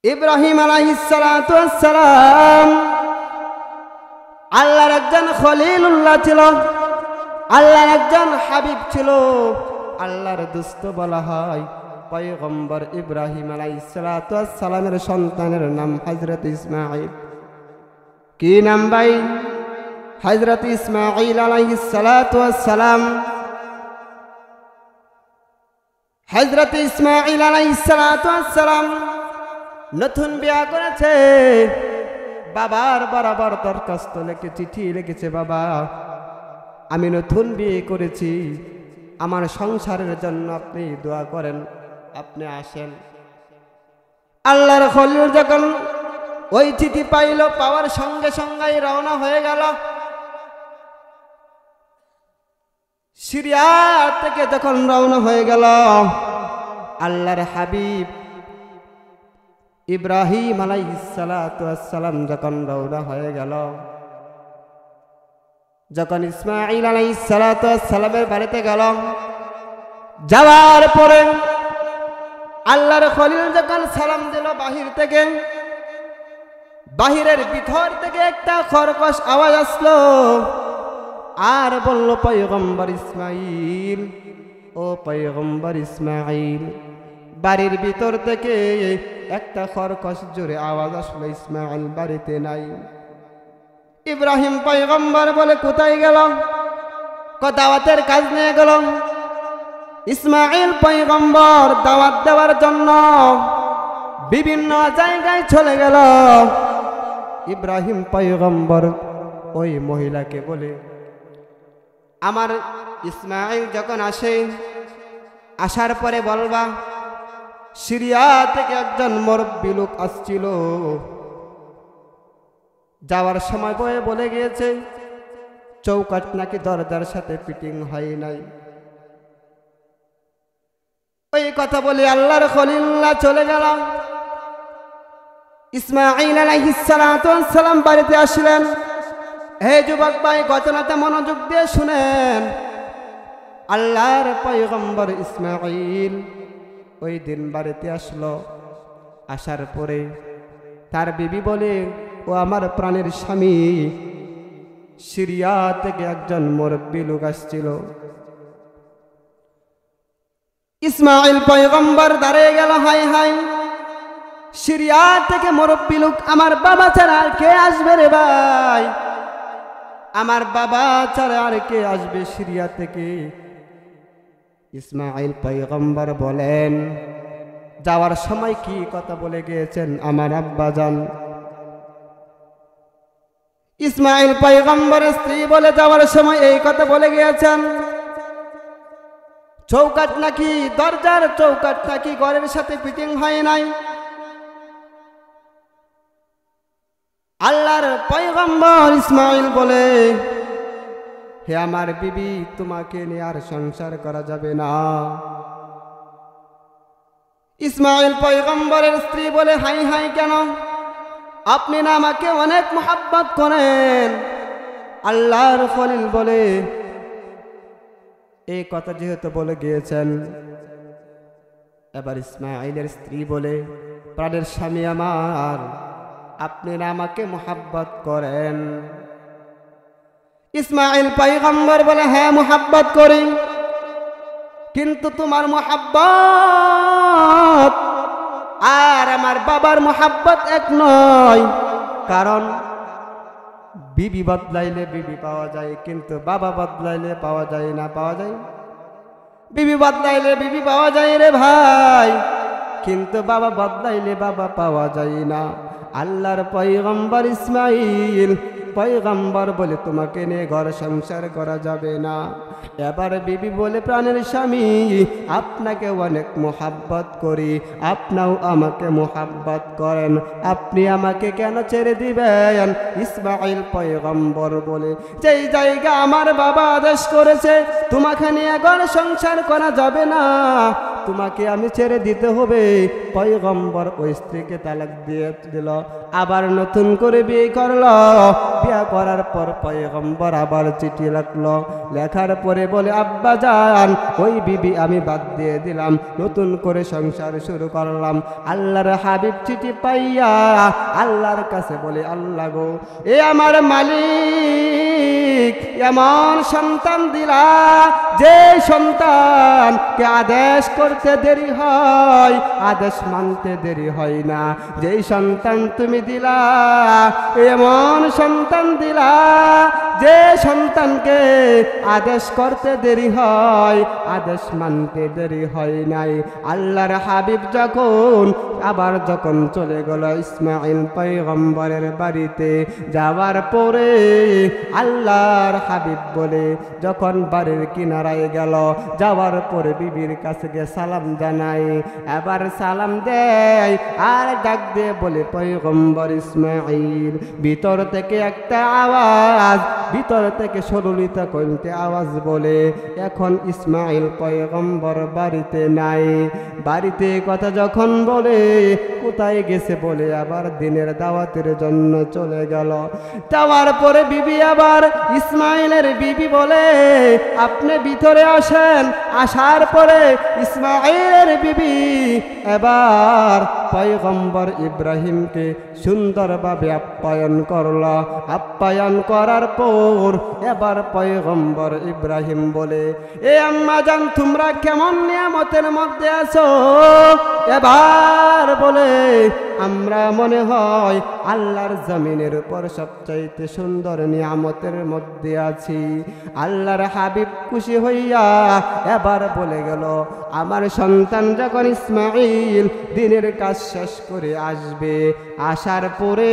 ইব্রাহিম আলাইহিস সালাতু ওয়াস সালাম আল্লাহর একজন খলিলুল্লাহ ছিল, আল্লাহর একজন হাবিব ছিল, আল্লাহর দোস্ত বলা হয়। পয়গম্বর ইব্রাহিম আলাইহিস সালাতু ওয়াস সালামের সন্তানের নাম হযরত ইসমাঈল। কি নাম ভাই? হযরত ইসমাঈল আলাইহিস সালাতু ওয়াস সালাম। হযরত ইসমাঈল আলাইহিস সালাতু ওয়াস সালাম নতুন বিয়া করেছে। বাবার বরাবর দরখাস্ত লিখে চিঠি লিখেছে, বাবা আমি নতুন বিয়ে করেছি, আমার সংসারের জন্য আপনি দোয়া করেন, আপনি আসেন। আল্লাহর খলিল যখন ওই চিঠি পাইল, পাওয়ার সঙ্গে সঙ্গেই রওনা হয়ে গেল। সিরিয়া থেকে যখন রওনা হয়ে গেল, আল্লাহর হাবিব ইব্রাহিম আলাইহিস সালাতু ওয়াস সালাম যখন রওনা হয়ে গেল, যখন ইসমাঈল আলাইহিস সালাতু ওয়াস সালামের বাড়িতে গেল, যাওয়ার পরে আল্লাহর খলিল যখন সালাম দিল বাহির থেকে, বাহিরের ভিতর থেকে একটা খরকশ আওয়াজ আসলো আর বলল, পয়গম্বর ইসমাঈল, ও পয়গম্বর ইসমাঈল। বাড়ির ভিতর থেকে একটা খরকশ জোরে আওয়াজ আসলো, ইসমাঈল বাড়িতে নাই। ইব্রাহিম পয়গম্বর বলে, কোথায় গেল? দাওয়াতের কাজ নিয়ে গেল। ইসমাঈল পয়গম্বর দাওয়াত দেওয়ার জন্য বিভিন্ন জায়গায় চলে গেল। ইব্রাহিম পয়গম্বর ওই মহিলাকে বলে, আমার ইসমাঈল যখন আসে, আসার পরে বলবা সিরিয়া থেকে একজন মুরব্বী লোক আসছিল, যাওয়ার সময় বয়ে বলে গিয়েছে চৌকাঠ নাকি দরজার সাথে ফিটিং হয় নাই। ওই কথা বলে আল্লাহর খলিল্লাহ চলে গেল। ইসমাঈল আলাইহিস সালাতু ওয়াস সালাম বাড়িতে আসলেন। হে যুবক ভাই, ঘটনাটা মনোযোগ দিয়ে শুনেন। আল্লাহর পয়গম্বর ইসমাঈল ওই দিন বাড়িতে আসলো। আসার পরে তার বিবি বলে, ও আমার প্রাণের স্বামী, সিরিয়া থেকে একজন মুরব্বী লোক আসছিল। ইসমাঈল পয়গম্বর দাঁড়িয়ে গেল, হাই হাই, সিরিয়া থেকে মুরব্বী লোক, আমার বাবা ছাড়া আর কে আসবে রে ভাই? আমার বাবা ছাড়া আর কে আসবে সিরিয়া থেকে? ইসমাঈল পয়গম্বর বলেন, যাওয়ার সময় কি কথা বলে গিয়েছেন আমার আব্বা জান? ইসমাঈল পয়গম্বরের স্ত্রী বলে, যাওয়ার সময় এই কথা বলে গিয়েছেন, চৌকাঠ নাকি দরজার চৌকাঠ নাকি ঘরের সাথে ফিটিং হয় নাই। আল্লাহর পয়গম্বর ইসমাঈল বলে, হে আমার বিবি, তোমাকে নিয়ে আর সংসার করা যাবে না। ইসমাঈল পয়গম্বরের স্ত্রী বলে, হাই হাই, কেন? আপনি না আমাকে অনেক মোহাব্বত করেন। আল্লাহর খলিল বলে, এই কথা যেহেতু বলে গিয়েছেন, এবার ইসমাঈলের স্ত্রী বলে, প্রাণের স্বামী আমার, আপনি না আমাকে মোহাব্বত করেন? ইসমাঈল পয়গম্বর বলে, হ্যাঁ মোহাব্বত করি, কিন্তু তোমার মোহাব্বত আর আমার বাবার মোহাব্বত এক নয়। কারণ বিবি বদলাইলে বিবি পাওয়া যায়, কিন্তু বাবা বদলাইলে পাওয়া যায় না। পাওয়া যায়? বিবি বদলাইলে বিবি পাওয়া যায় রে ভাই, কিন্তু বাবা বদলাইলে বাবা পাওয়া যায় না। আল্লাহর পয়গম্বর ইসমাঈল পয়গম্বর বলে, তোমাকে নিয়ে ঘর সংসার করা যাবে না। এবার বিবি বলে, প্রাণের স্বামী, আপনাকে অনেক মোহাব্বত করি, আপনিও আমাকে মোহাব্বত করেন, আপনি আমাকে কেন ছেড়ে দিবেন? ইসমাঈল পয়গম্বর বলে, যেই জায়গা আমার বাবা আদেশ করেছে তোমাকে নিয়ে ঘর সংসার করা যাবে না, তোমাকে আমি ছেড়ে দিতে হবে। পয়গম্বর ওই স্ত্রীকে তালাক দিয়ে দিল, আবার নতুন করে বিয়ে করলো। বিয়ে করার পর পয়গম্বর আবার চিঠি লিখলো, লেখার পরে বলে আব্বা জান ওই বিবি আমি বাদ দিয়ে দিলাম, নতুন করে সংসার শুরু করলাম। আল্লাহর হাবিব চিঠি পাইয়া আল্লাহর কাছে বলে আল্লাহ গো, এ আমার মালিক এমন সন্তান দিলা যে সন্তানকে আদেশ করতে দেরি হয়, আদেশ মানতে দেরি হয় না। যেই সন্তান তুমি দিলা এমন সন্তান দিলা যে সন্তানকে আদেশ করতে দেরি হয়, আদেশ মানতে দেরি হয় নাই। আল্লাহর হাবিব যখন চলে গেল ইসমাইল পয়গম্বরের বাড়িতে, যাওয়ার পরে আল্লাহর হাবিব বলে যখন বাড়ির কিনারায় গেল, যাওয়ার পরে বিবির কাছে গিয়ে সালাম জানাই, এবার সালাম দেয় আর ডাক দিয়ে বলে পয়গম্বর ইসমাইল। ভিতর থেকে একটা আওয়াজ, ভিতর থেকে সরলিতা কণ্ঠে আওয়াজ বলে এখন ইসমাইল পয়গম্বর বাড়িতে নাই। বাড়িতে কথা যখন বলে কোথায় গেছে বলে আবার দিনের দাওয়াতের জন্য চলে গেল। যাওয়ার পরে বিবি আবার ইসমাইলের বিবি বলে আপনি ভিতরে আসেন। আসার পরে ইসমাইলের বিবি এবার পয়গম্বর ইব্রাহিমকে সুন্দরভাবে আপ্যায়ন করল। আপ্যায়ন করার পর এবার পয়গম্বর ইব্রাহিম বলে এ আম্মা জান তোমরা কেমন নিয়ামতের মধ্যে আছো? এবার বলে আমরা মনে হয় আল্লাহর জমিনের উপর সবচাইতে সুন্দর নিয়ামতের মধ্যে আছি। আল্লাহর হাবিব খুশি হইয়া এবার বলে গেল আমার সন্তান যখন ইসমাইল দিনের কাজ শেষ করে আসবে, আসার পরে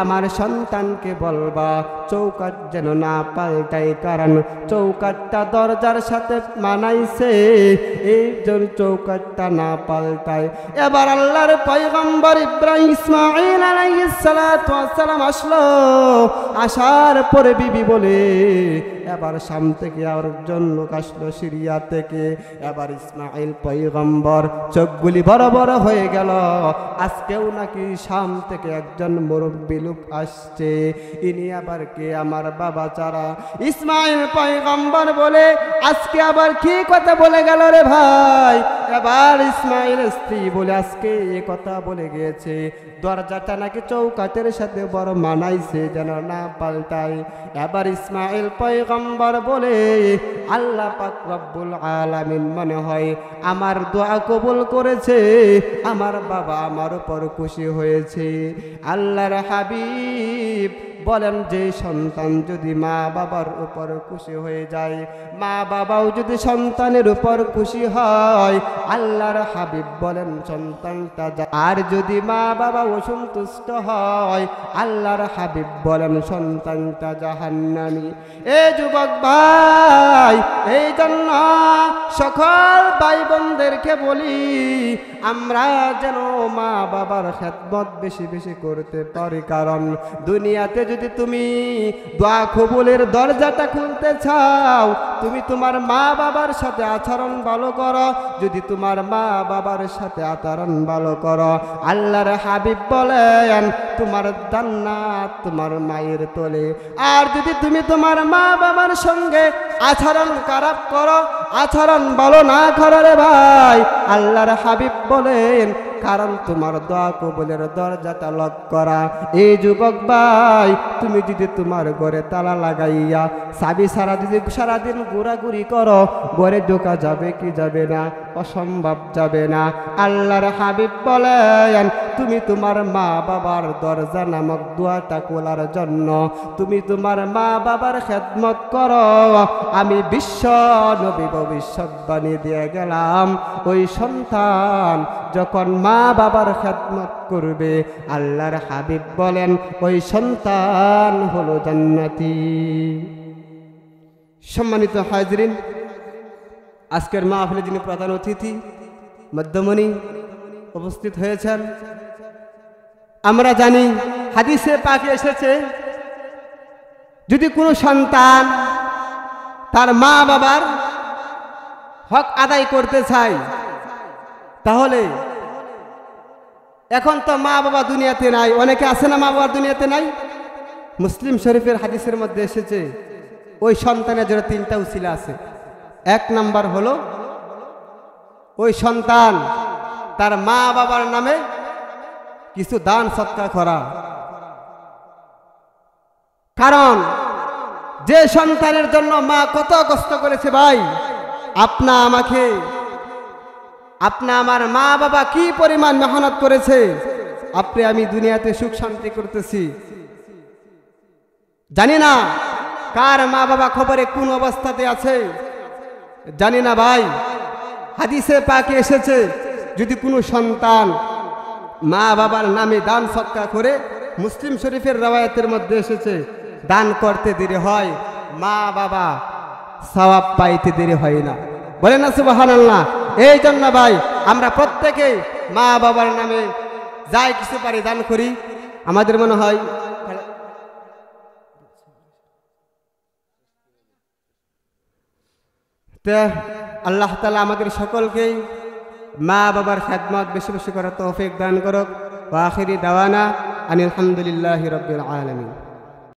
আমার সন্তানকে বলবা চৌকাঠ যেন না পাল্টাই, কারণ চৌকাঠটা দরজার সাথে মানাইছে, এই জন্য চৌকাঠটা না পাল্টায়। এবার আল্লাহর পয়গম্বর ইব্রাহিম ইসমাইল আলাইহিস সালাতু ওয়াস সালাম আসলো। আসার পরে বিবি বলে এবার শাম থেকে আর জন্য আসলো সিরিয়া থেকে। এবার ইসমাইল পয়গম্বর চোখগুলি বড় বড় হয়ে গেল, আজকেও নাকি শাম থেকে একজন মুরব্বী লোক আসছে, ইনি আবার কে? আমার বাবা চারা। ইসমাইল পয়গম্বর বলে আজকে আবার কি কথা বলে গেল রে ভাই? এবার ইসমাইলের স্ত্রী বলে আজকে এ কথা বলে গিয়েছে দরজাটা নাকি চৌকাঠের সাথে বড় মানাইছে যেন না পাল্টায়। এবার ইসমাইল পয়গম্বর বলে আল্লাহ পাক রব্বুল আলামিন মনে হয় আমার দোয়া কবুল করেছে, আমার বাবা আমার উপর খুশি হয়েছে। আল্লাহর হাবিব বলেন যে সন্তান যদি মা বাবার উপর খুশি হয়ে যায়, মা বাবাও যদি সন্তানের উপর খুশি হয়, আল্লাহর হাবিব বলেন সন্তানটা আর যদি মা বাবা অসন্তুষ্ট হয়, আল্লাহর হাবিব বলেন সন্তানটা জাহান্নামী। এ যুবক ভাই, এই জন্য সকল ভাই বোনদেরকে বলি আমরা যেন মা বাবার খেদমত বেশি বেশি করতে পারি, কারণ দুনিয়াতে যদি তুমি দোয়া কবুলের দরজাটা খুলতে চাও, তুমি তোমার মা বাবার সাথে আচরণ ভালো করো। যদি তোমার মা বাবার সাথে আচরণ ভালো করো, আল্লাহর হাবিব বলেন তোমার জান্নাত তোমার মায়ের তোলে। আর যদি তুমি তোমার মা বাবার সঙ্গে আচরণ খারাপ করো, আচরণ ভালো না করো রে ভাই, আল্লাহর হাবিব বলেন কারণ তোমার দোয়া কবুলের দরজাটা লক করা। এই যুবক ভাই, তুমি যদি তোমার ঘরে তালা লাগাইয়া চাবি ছাড়া যদি সারাদিন ঘোরাঘুরি করো, ঘরে ঢোকা যাবে কি যাবে না? অসম্ভব যাবে না। আল্লাহর হাবিব বলেন তুমি তোমার মা বাবার দরজা নামক দোয়াটা খোলার জন্য তুমি তোমার মা বাবার খেদমত করো। আমি বিশ্ব নবী ভবিষ্যৎবাণী দিয়ে গেলাম, ওই সন্তান যখন মা বাবার খেদমত করবে, আল্লাহর হাবিব বলেন ওই সন্তান হলো জান্নাতি। সম্মানিত হাজরিন, আজকের মাহফিলে যিনি প্রধান অতিথি মধ্যমণি উপস্থিত হয়েছেন, আমরা জানি হাদিসে পাকে এসেছে যদি কোনো সন্তান তার মা বাবার হক আদায় করতে চায়, তাহলে এখন তো মা বাবা দুনিয়াতে নাই, অনেকে আছে না মা বাবা দুনিয়াতে নাই? মুসলিম শরীফের হাদিসের মধ্যে এসেছে ওই সন্তানের জন্য 3টা উসিলা আছে। 1 নাম্বার হলো ওই সন্তান তার মা বাবার নামে কিছু দান সৎকার করা। কারণ যে সন্তানের জন্য মা কত কষ্ট করেছে ভাই, আপনা আমার মা বাবা কি পরিমাণ মেহনত করেছে, আপনি আমি দুনিয়াতে সুখ শান্তি করতেছি, জানি না কার মা বাবা খবরে কোন অবস্থাতে আছে, জানি না ভাই। হাদিসে পাকে এসেছে যদি কোনো সন্তান মা বাবার নামে দান সৎকার করে, মুসলিম শরীফের রওয়ায়াতের মধ্যে এসেছে দান করতে দেরি হয়, মা বাবা সওয়াব পাইতে দেরি হয় না। বলেন না সুবহানাল্লাহ। এই জন্য ভাই আমরা প্রত্যেকেই মা বাবার নামে যাই কিছু পারি দান করি। আমাদের মনে হয় তে আল্লাহ তাআলা আমাদের সকলকেই মা বাবার খেদমত বেশি বেশি করার তৌফিক দান করুক। ওয়া আখিরি দাওয়ানা আনিল হামদুলিল্লাহি রাব্বিল আলামিন।